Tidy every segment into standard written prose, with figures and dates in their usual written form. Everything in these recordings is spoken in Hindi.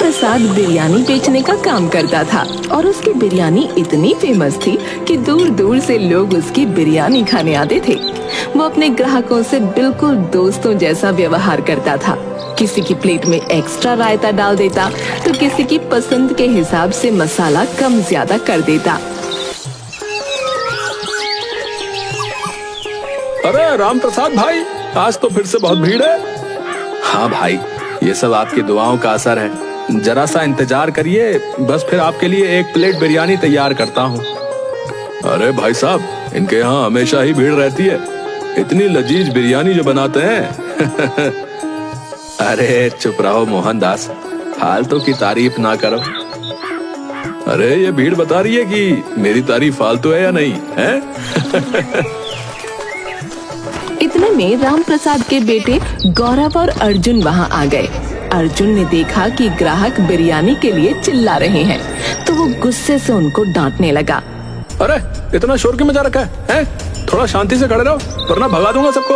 प्रसाद बिरयानी बेचने का काम करता था और उसकी बिरयानी इतनी फेमस थी कि दूर दूर से लोग उसकी बिरयानी खाने आते थे। वो अपने ग्राहकों से बिल्कुल दोस्तों जैसा व्यवहार करता था। किसी की प्लेट में एक्स्ट्रा रायता डाल देता तो किसी की पसंद के हिसाब से मसाला कम ज्यादा कर देता। अरे राम प्रसाद भाई, आज तो फिर से बहुत भीड़ है। हाँ भाई, ये सब आपकी दुआओं का असर है। जरा सा इंतजार करिए, बस फिर आपके लिए एक प्लेट बिरयानी तैयार करता हूँ। अरे भाई साहब, इनके यहाँ हमेशा ही भीड़ रहती है। इतनी लजीज बिरयानी जो बनाते हैं। अरे चुप रहो मोहनदास, फालतू की तारीफ ना करो। अरे ये भीड़ बता रही है कि मेरी तारीफ फालतू है या नहीं है? इतने में राम प्रसाद के बेटे गौरव और अर्जुन वहाँ आ गए। अर्जुन ने देखा कि ग्राहक बिरयानी के लिए चिल्ला रहे हैं, तो वो गुस्से से उनको डांटने लगा। अरे इतना शोर क्यों मचा रखा है? थोड़ा शांति से खड़े रहो, वरना भगा दूंगा सबको।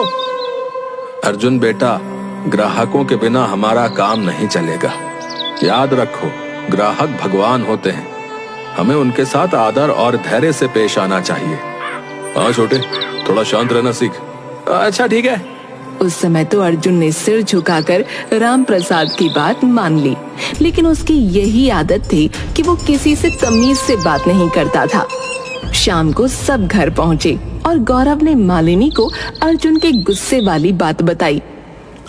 अर्जुन बेटा, ग्राहकों के बिना हमारा काम नहीं चलेगा। याद रखो, ग्राहक भगवान होते हैं। हमें उनके साथ आदर और धैर्य से पेश आना चाहिए। हाँ छोटे, थोड़ा शांत रहना सीख। अच्छा ठीक है। उस समय तो अर्जुन ने सिर झुकाकर राम प्रसाद की बात मान ली, लेकिन उसकी यही आदत थी कि वो किसी से तमीज से बात नहीं करता था। शाम को सब घर पहुँचे और गौरव ने मालिनी को अर्जुन के गुस्से वाली बात बताई।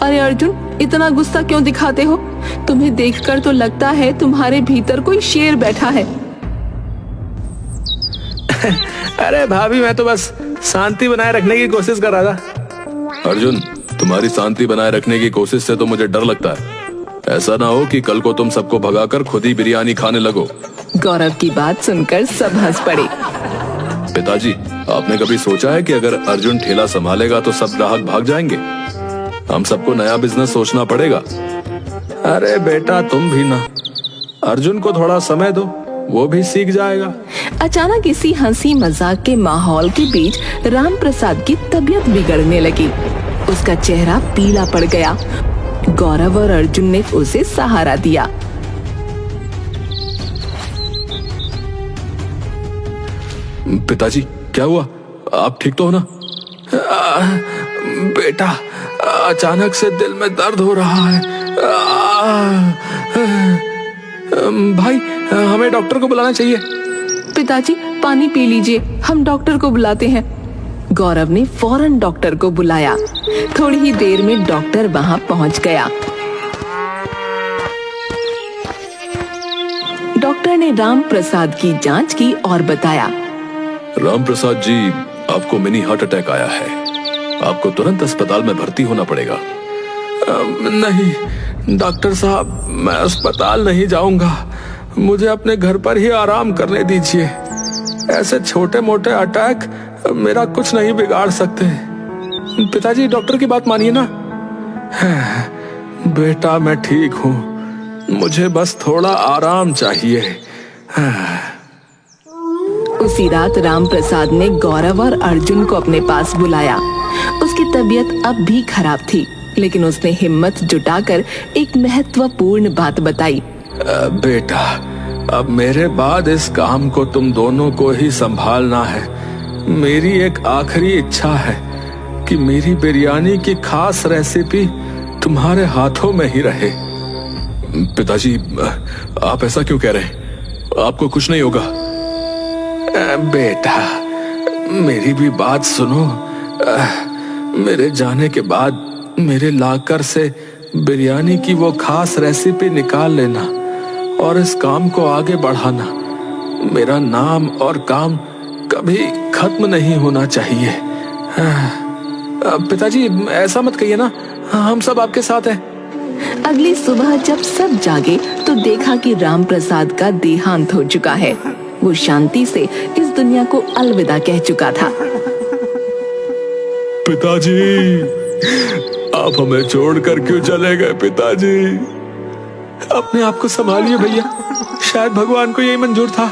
अरे अर्जुन, इतना गुस्सा क्यों दिखाते हो? तुम्हें देखकर तो लगता है तुम्हारे भीतर कोई शेर बैठा है। अरे भाभी, मैं तो बस शांति बनाए रखने की कोशिश कर रहा था। अर्जुन, तुम्हारी शांति बनाए रखने की कोशिश से तो मुझे डर लगता है। ऐसा ना हो कि कल को तुम सबको भगाकर खुद ही बिरयानी खाने लगो। गौरव की बात सुनकर सब हंस पड़े। पिताजी, आपने कभी सोचा है कि अगर अर्जुन ठेला संभालेगा तो सब ग्राहक भाग जाएंगे? हम सबको नया बिजनेस सोचना पड़ेगा। अरे बेटा, तुम भी ना, अर्जुन को थोड़ा समय दो, वो भी सीख जाएगा। अचानक इसी हंसी मजाक के माहौल के बीच राम प्रसाद की तबीयत बिगड़ने लगी। उसका चेहरा पीला पड़ गया। गौरव और अर्जुन ने उसे सहारा दिया। पिताजी, क्या हुआ? आप ठीक तो हो ना? बेटा, अचानक से दिल में दर्द हो रहा है। भाई, हमें डॉक्टर को बुलाना चाहिए। पिताजी, पानी पी लीजिए, हम डॉक्टर को बुलाते हैं। गौरव ने फौरन डॉक्टर को बुलाया। थोड़ी ही देर में डॉक्टर वहां पहुंच गया। डॉक्टर ने राम प्रसाद की जांच की और बताया, राम प्रसाद जी, आपको मिनी हार्ट अटैक आया है। आपको तुरंत अस्पताल में भर्ती होना पड़ेगा। नहीं डॉक्टर साहब, मैं अस्पताल नहीं जाऊंगा। मुझे अपने घर पर ही आराम करने दीजिए। ऐसे छोटे मोटे अटैक मेरा कुछ नहीं बिगाड़ सकते। पिताजी, डॉक्टर की बात मानिए ना। बेटा, मैं ठीक हूँ, मुझे बस थोड़ा आराम चाहिए। उसी रात राम प्रसाद ने गौरव और अर्जुन को अपने पास बुलाया। उसकी तबीयत अब भी खराब थी, लेकिन उसने हिम्मत जुटाकर एक महत्वपूर्ण बात बताई। बेटा, अब मेरे बाद इस काम को तुम दोनों को ही संभालना है। मेरी एक आखिरी इच्छा है कि मेरी बिरयानी की खास रेसिपी तुम्हारे हाथों में ही रहे। पिताजी, आप ऐसा क्यों कह रहे हैं? आपको कुछ नहीं होगा। बेटा, मेरी भी बात सुनो। मेरे जाने के बाद मेरे लाकर से बिरयानी की वो खास रेसिपी निकाल लेना और इस काम को आगे बढ़ाना। मेरा नाम और काम कभी खत्म नहीं होना चाहिए। पिताजी, ऐसा मत कहिए ना, हम सब आपके साथ हैं। अगली सुबह जब सब जागे तो देखा कि राम प्रसाद का देहांत हो चुका है। वो शांति से इस दुनिया को अलविदा कह चुका था। पिताजी, आप हमें छोड़कर क्यों चले गए? पिताजी, अपने आप को संभालिए भैया, शायद भगवान को यही मंजूर था।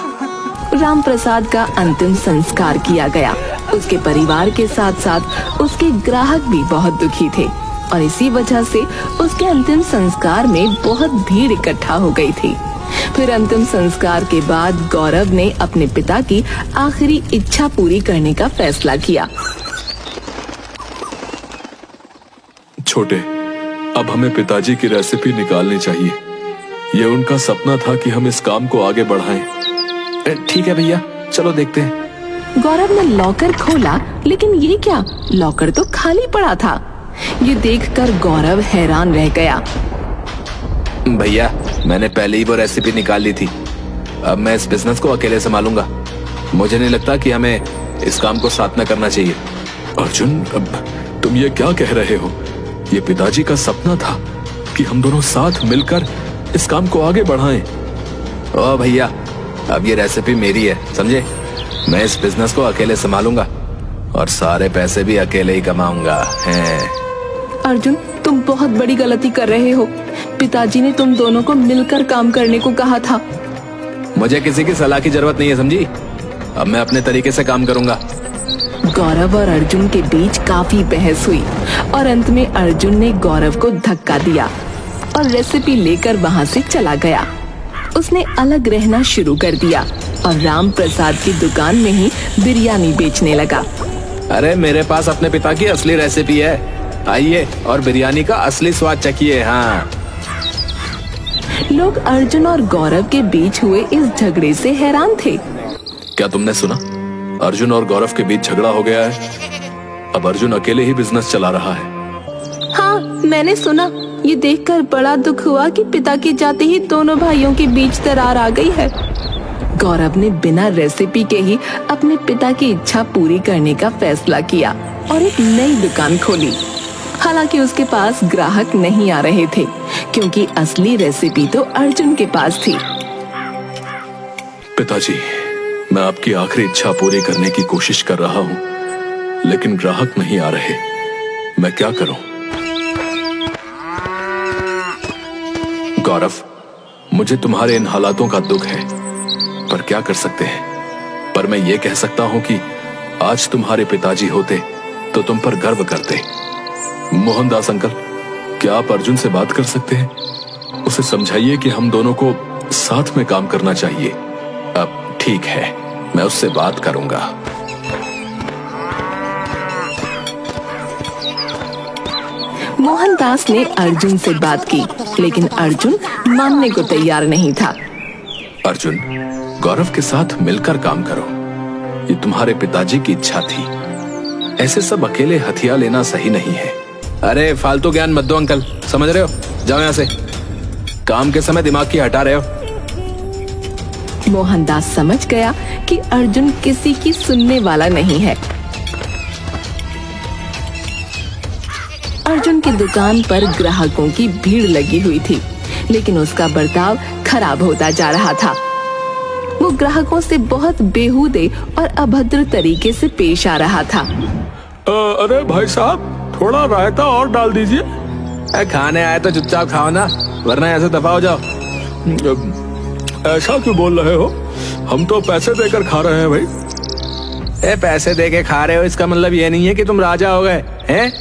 राम प्रसाद का अंतिम संस्कार किया गया। उसके परिवार के साथ साथ उसके ग्राहक भी बहुत दुखी थे। और इसी वजह से उसके अंतिम संस्कार में बहुत भीड़ इकट्ठा हो गई थी। फिर अंतिम संस्कार के बाद गौरव ने अपने पिता की आखिरी इच्छा पूरी करने का फैसला किया। छोटे, अब हमें पिताजी की रेसिपी निकालनी चाहिए। ये उनका सपना था कि हम इस काम को आगे बढ़ाएं। ठीक है भैया, चलो देखते हैं। गौरव ने लॉकर खोला, लेकिन ये क्या, लॉकर तो खाली पड़ा था। ये देखकर गौरव हैरान रह गया। भैया, मैंने पहले ही वो रेसिपी निकाल ली थी। अब मैं इस बिजनेस को अकेले संभालूंगा। मुझे नहीं लगता कि हमें इस काम को साथ में करना चाहिए। अर्जुन, अब तुम ये क्या कह रहे हो? ये पिताजी का सपना था कि हम दोनों साथ मिलकर इस काम को आगे बढ़ाएं। ओ भैया, अब ये रेसिपी मेरी है, समझे? मैं इस बिजनेस को अकेले संभालूंगा और सारे पैसे भी अकेले ही कमाऊंगा। अर्जुन, तुम बहुत बड़ी गलती कर रहे हो। पिताजी ने तुम दोनों को मिलकर काम करने को कहा था। मुझे किसी की सलाह की जरूरत नहीं है, समझी? अब मैं अपने तरीके से काम करूंगा। गौरव और अर्जुन के बीच काफी बहस हुई और अंत में अर्जुन ने गौरव को धक्का दिया और रेसिपी लेकर वहाँ से चला गया। उसने अलग रहना शुरू कर दिया और राम प्रसाद की दुकान में ही बिरयानी बेचने लगा। अरे, मेरे पास अपने पिता की असली रेसिपी है, आइए और बिरयानी का असली स्वाद चखिए। हाँ। लोग अर्जुन और गौरव के बीच हुए इस झगड़े से हैरान थे। क्या तुमने सुना? अर्जुन और गौरव के बीच झगड़ा हो गया है। अब अर्जुन अकेले ही बिजनेस चला रहा है। हाँ, मैंने सुना। ये देखकर बड़ा दुख हुआ कि पिता के जाते ही दोनों भाइयों के बीच दरार आ गई है। गौरव ने बिना रेसिपी के ही अपने पिता की इच्छा पूरी करने का फैसला किया और एक नई दुकान खोली। हालांकि उसके पास ग्राहक नहीं आ रहे थे, क्योंकि असली रेसिपी तो अर्जुन के पास थी। पिताजी, मैं आपकी आखिरी इच्छा पूरी करने की कोशिश कर रहा हूँ, लेकिन ग्राहक नहीं आ रहे। मैं क्या करूं? गौरव, मुझे तुम्हारे इन हालातों का दुख है, पर क्या कर सकते हैं। पर मैं ये कह सकता हूं कि आज तुम्हारे पिताजी होते तो तुम पर गर्व करते। मोहनदास अंकल, क्या आप अर्जुन से बात कर सकते हैं? उसे समझाइए कि हम दोनों को साथ में काम करना चाहिए। अब ठीक है, मैं उससे बात करूंगा। मोहनदास ने अर्जुन से बात की, लेकिन अर्जुन मानने को तैयार नहीं था। अर्जुन, गौरव के साथ मिलकर काम करो। ये तुम्हारे पिताजी की इच्छा थी। ऐसे सब अकेले हथियार लेना सही नहीं है। अरे, फालतू ज्ञान मत दो अंकल, समझ रहे हो? जाओ यहाँ से। काम के समय दिमाग की हटा रहे हो। मोहनदास समझ गया कि अर्जुन किसी की सुनने वाला नहीं है। अर्जुन की दुकान पर ग्राहकों की भीड़ लगी हुई थी, लेकिन उसका बर्ताव खराब होता जा रहा था। वो ग्राहकों से बहुत बेहूदे और अभद्र तरीके से पेश आ रहा था। अरे भाई साहब, थोड़ा रायता और डाल दीजिए। खाने आए तो चुपचाप खाओ ना, वरना ऐसे दफा हो जाओ। ऐसा क्यों बोल रहे हो? हम तो पैसे देकर खा रहे हैं भाई। पैसे देके खा रहे हो, इसका मतलब ये नहीं है कि तुम राजा हो गए हैं।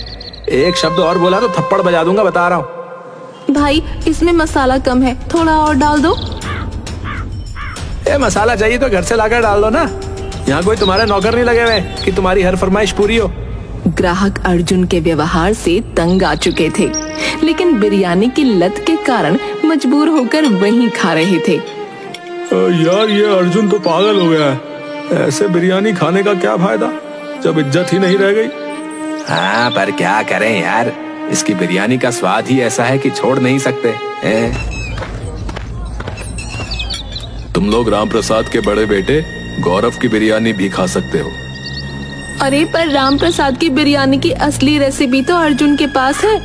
एक शब्द और बोला तो थप्पड़ बजा दूंगा, बता रहा हूँ। भाई, इसमें मसाला कम है, थोड़ा और डाल दो। मसाला चाहिए तो घर से लाकर डाल दो ना। यहाँ कोई तुम्हारे नौकर नहीं लगे हुए कि तुम्हारी हर फरमाइश पूरी हो। ग्राहक अर्जुन के व्यवहार से तंग आ चुके थे, लेकिन बिरयानी की लत के कारण मजबूर होकर वहीं खा रहे थे। यार, ये अर्जुन तो पागल हो गया है। ऐसे बिरयानी खाने का क्या फायदा जब इज्जत ही नहीं रह गई। हाँ, पर क्या करें यार, इसकी बिरयानी का स्वाद ही ऐसा है कि छोड़ नहीं सकते। तुम लोग राम प्रसाद के बड़े बेटे गौरव की बिरयानी भी खा सकते हो। अरे, पर राम प्रसाद की बिरयानी की असली रेसिपी तो अर्जुन के पास है।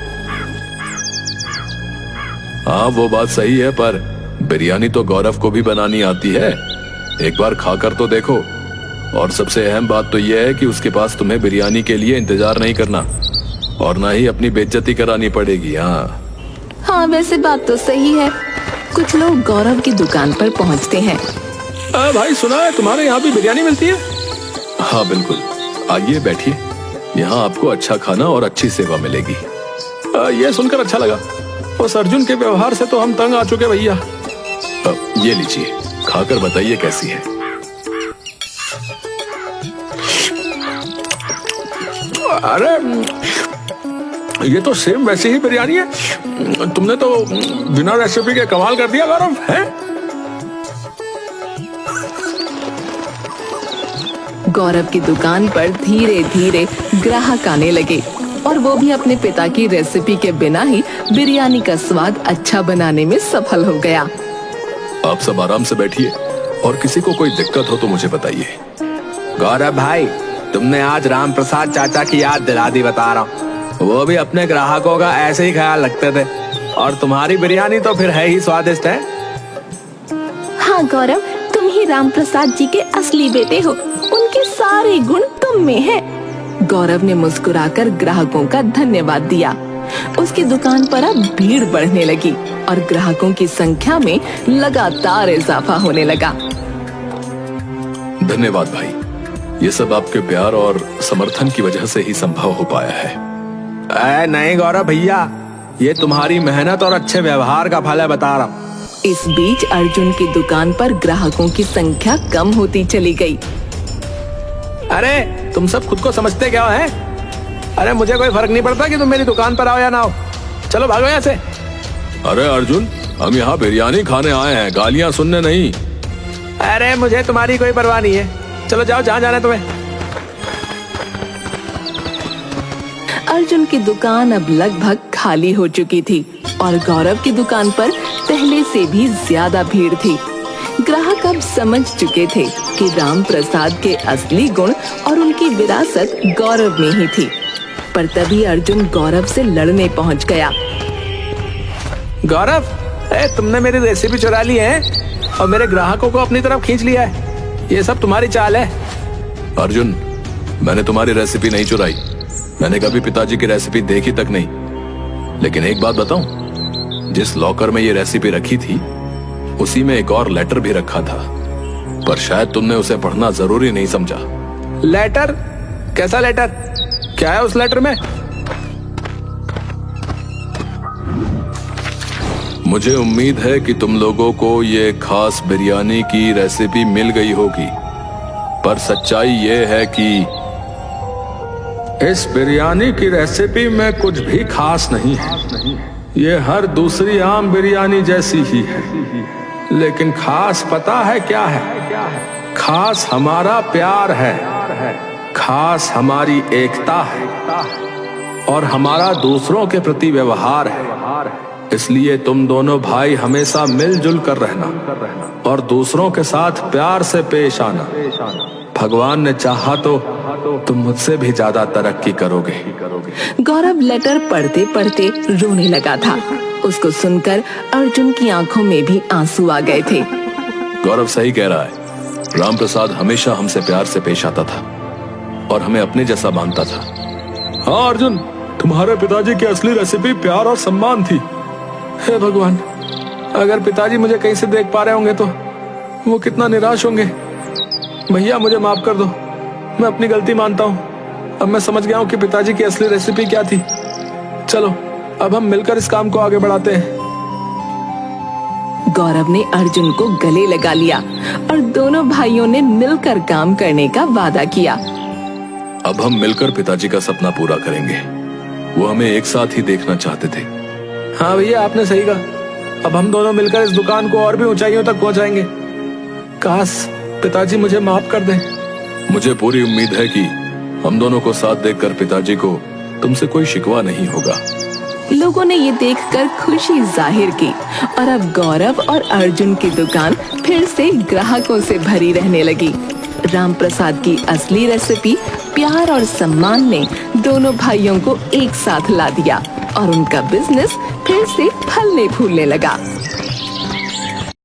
हाँ, वो बात सही है, पर बिरयानी तो गौरव को भी बनानी आती है। एक बार खाकर तो देखो। और सबसे अहम बात तो यह है कि उसके पास तुम्हें बिरयानी के लिए इंतजार नहीं करना और ना ही अपनी बेइज्जती करानी पड़ेगी। हाँ, वैसे बात तो सही है। कुछ लोग गौरव की दुकान पर पहुंचते हैं। भाई, सुना है तुम्हारे यहाँ भी बिरयानी मिलती है? हाँ बिल्कुल, आइए बैठिए। यहाँ आपको अच्छा खाना और अच्छी सेवा मिलेगी। ये सुनकर अच्छा लगा। उस अर्जुन के व्यवहार से तो हम तंग आ चुके भैया। ये लीजिए, खाकर बताइए कैसी है। अरे ये तो सेम वैसी ही बिरयानी है। तुमने तो बिना रेसिपी के कमाल कर दिया गौरव, है? गौरव की दुकान पर धीरे धीरे ग्राहक आने लगे और वो भी अपने पिता की रेसिपी के बिना ही बिरयानी का स्वाद अच्छा बनाने में सफल हो गया। आप सब आराम से बैठिए और किसी को कोई दिक्कत हो तो मुझे बताइए। गौरव भाई, तुमने आज राम प्रसाद चाचा की याद दिला दी, बता रहा हूँ। वो भी अपने ग्राहकों का ऐसे ही ख्याल रखते थे और तुम्हारी बिरयानी तो फिर है ही स्वादिष्ट है। हाँ गौरव, तुम ही राम प्रसाद जी के असली बेटे हो। उनके सारे गुण तुम में हैं। गौरव ने मुस्कुराकर ग्राहकों का धन्यवाद दिया। उसकी दुकान पर अब भीड़ बढ़ने लगी और ग्राहकों की संख्या में लगातार इजाफा होने लगा। धन्यवाद भाई, ये सब आपके प्यार और समर्थन की वजह से ही संभव हो पाया है। नहीं गौरव भैया, ये तुम्हारी मेहनत और अच्छे व्यवहार का फल है, बता रहा हूँ। इस बीच अर्जुन की दुकान पर ग्राहकों की संख्या कम होती चली गई। अरे तुम सब खुद को समझते क्या है? अरे मुझे कोई फर्क नहीं पड़ता कि तुम मेरी दुकान पर आओ या ना आओ। चलो भागो यहाँ से। अरे अर्जुन, हम यहाँ बिरयानी खाने आए हैं, गालियाँ सुनने नहीं। अरे मुझे तुम्हारी कोई परवाह नहीं है। चलो जाओ, जहाँ जाना है तुम्हें। अर्जुन की दुकान अब लगभग खाली हो चुकी थी और गौरव की दुकान पर पहले से भी ज्यादा भीड़ थी। ग्राहक अब समझ चुके थे कि राम प्रसाद के असली गुण और उनकी विरासत गौरव में ही थी। पर तभी अर्जुन गौरव से लड़ने पहुंच गया। गौरव, तुमने मेरी रेसिपी चुरा ली है और मेरे ग्राहकों को अपनी तरफ खींच लिया है। ये सब तुम्हारी चाल है। अर्जुन, मैंने तुम्हारी रेसिपी नहीं चुराई। मैंने कभी पिताजी की रेसिपी देखी तक नहीं। लेकिन एक बात बताऊं, जिस लॉकर में ये रेसिपी रखी थी उसी में एक और लेटर भी रखा था, पर शायद तुमने उसे पढ़ना जरूरी नहीं समझा। लेटर? कैसा लेटर? क्या है उस लेटर में? मुझे उम्मीद है कि तुम लोगों को ये खास बिरयानी की रेसिपी मिल गई होगी, पर सच्चाई ये है कि इस बिरयानी की रेसिपी में कुछ भी खास नहीं है। ये हर दूसरी आम बिरयानी जैसी ही है। लेकिन खास पता है क्या है? खास हमारा प्यार है, खास हमारी एकता है और हमारा दूसरों के प्रति व्यवहार है। इसलिए तुम दोनों भाई हमेशा मिलजुल कर रहना और दूसरों के साथ प्यार से पेश आना। भगवान ने चाहा तो तुम मुझसे भी ज्यादा तरक्की करोगे। गौरव लेटर पढ़ते पढ़ते रोने लगा था। उसको सुनकर अर्जुन की आंखों में भी आंसू आ गए थे। गौरव सही कह रहा है। राम प्रसाद हमेशा हमसे प्यार से पेश आता था और हमें अपने जैसा मानता था। हाँ अर्जुन, तुम्हारे पिताजी की असली रेसिपी प्यार और सम्मान थी। हे भगवान, अगर पिताजी मुझे कहीं से देख पा रहे होंगे तो वो कितना निराश होंगे। भैया मुझे माफ कर दो, मैं अपनी गलती मानता हूँ। अब मैं समझ गया हूँ कि पिताजी की असली रेसिपी क्या थी। चलो अब हम मिलकर इस काम को आगे बढ़ाते हैं। गौरव ने अर्जुन को गले लगा लिया और दोनों भाइयों ने मिलकर काम करने का वादा किया। अब हम मिलकर पिताजी का सपना पूरा करेंगे। वो हमें एक साथ ही देखना चाहते थे। हाँ भैया, आपने सही कहा। अब हम दोनों मिलकर इस दुकान को और भी ऊंचाइयों तक पहुंचाएंगे। काश पिताजी मुझे माफ कर दें। मुझे पूरी उम्मीद है कि हम दोनों को साथ देखकर पिताजी को तुमसे कोई शिकवा नहीं होगा। लोगों ने ये देखकर खुशी जाहिर की और अब गौरव और अर्जुन की दुकान फिर से ग्राहकों से भरी रहने लगी। राम प्रसाद की असली रेसिपी प्यार और सम्मान ने दोनों भाइयों को एक साथ ला दिया और उनका बिजनेस फिर से फलने फूलने लगा।